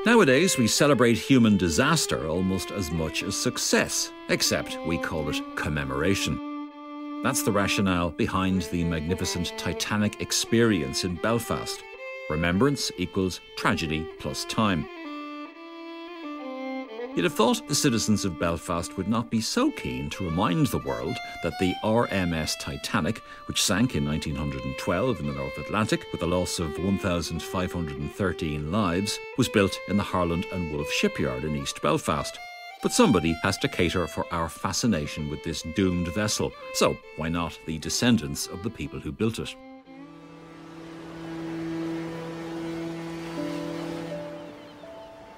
Nowadays, we celebrate human disaster almost as much as success, except we call it commemoration. That's the rationale behind the magnificent Titanic Experience in Belfast. Remembrance equals tragedy plus time. You'd have thought the citizens of Belfast would not be so keen to remind the world that the RMS Titanic, which sank in 1912 in the North Atlantic with a loss of 1,513 lives, was built in the Harland and Wolff shipyard in East Belfast. But somebody has to cater for our fascination with this doomed vessel, so why not the descendants of the people who built it?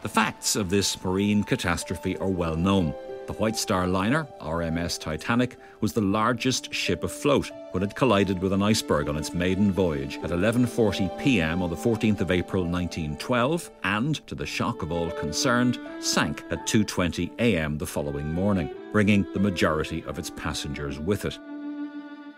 The facts of this marine catastrophe are well known. The White Star liner, RMS Titanic, was the largest ship afloat when it collided with an iceberg on its maiden voyage at 11:40 p.m. on the 14th of April 1912 and, to the shock of all concerned, sank at 2:20 a.m. the following morning, bringing the majority of its passengers with it.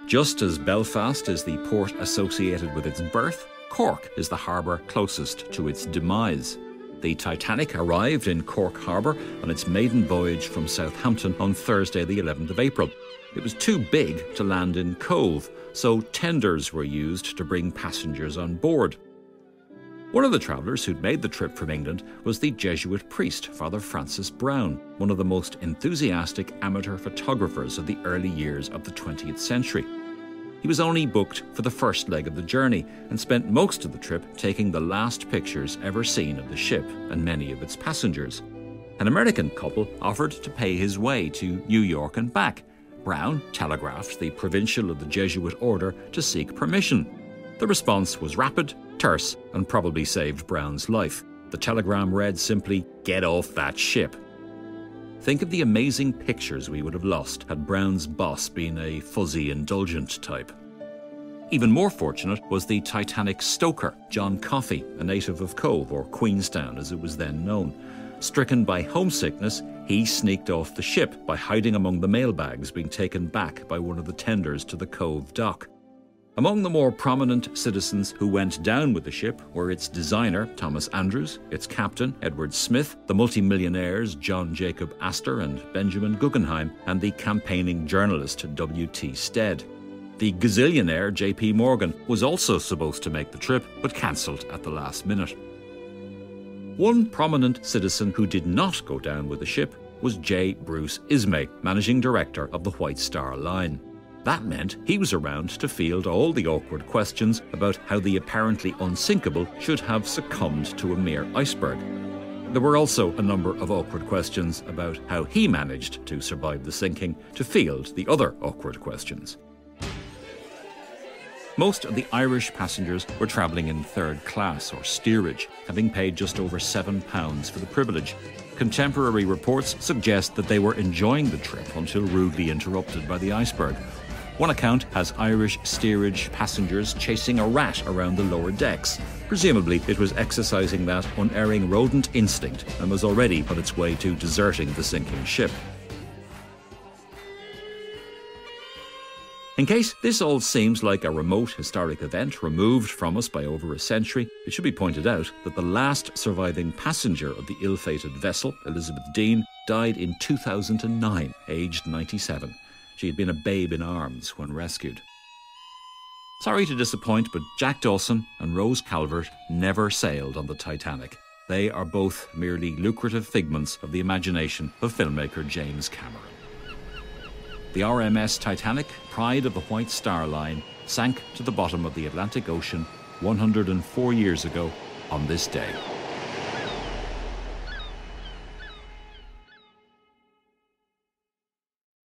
Just as Belfast is the port associated with its birth, Cork is the harbour closest to its demise. The Titanic arrived in Cork Harbour on its maiden voyage from Southampton on Thursday the 11th of April. It was too big to land in Cove, so tenders were used to bring passengers on board. One of the travellers who'd made the trip from England was the Jesuit priest, Father Francis Brown, one of the most enthusiastic amateur photographers of the early years of the 20th century. He was only booked for the first leg of the journey and spent most of the trip taking the last pictures ever seen of the ship and many of its passengers. An American couple offered to pay his way to New York and back. Brown telegraphed the provincial of the Jesuit order to seek permission. The response was rapid, terse, and probably saved Brown's life. The telegram read simply, "Get off that ship." Think of the amazing pictures we would have lost had Brown's boss been a fuzzy, indulgent type. Even more fortunate was the Titanic stoker, John Coffey, a native of Cove, or Queenstown as it was then known. Stricken by homesickness, he sneaked off the ship by hiding among the mailbags being taken back by one of the tenders to the Cove dock. Among the more prominent citizens who went down with the ship were its designer, Thomas Andrews, its captain, Edward Smith, the multimillionaires John Jacob Astor and Benjamin Guggenheim, and the campaigning journalist W.T. Stead. The gazillionaire J.P. Morgan was also supposed to make the trip, but cancelled at the last minute. One prominent citizen who did not go down with the ship was J. Bruce Ismay, managing director of the White Star Line. That meant he was around to field all the awkward questions about how the apparently unsinkable should have succumbed to a mere iceberg. There were also a number of awkward questions about how he managed to survive the sinking to field the other awkward questions. Most of the Irish passengers were travelling in third class or steerage, having paid just over £7 for the privilege. Contemporary reports suggest that they were enjoying the trip until rudely interrupted by the iceberg. One account has Irish steerage passengers chasing a rat around the lower decks. Presumably, it was exercising that unerring rodent instinct and was already on its way to deserting the sinking ship. In case this all seems like a remote historic event removed from us by over a century, it should be pointed out that the last surviving passenger of the ill-fated vessel, Elizabeth Dean, died in 2009, aged 97. She had been a babe in arms when rescued. Sorry to disappoint, but Jack Dawson and Rose Calvert never sailed on the Titanic. They are both merely lucrative figments of the imagination of filmmaker James Cameron. The RMS Titanic, pride of the White Star Line, sank to the bottom of the Atlantic Ocean 104 years ago on this day.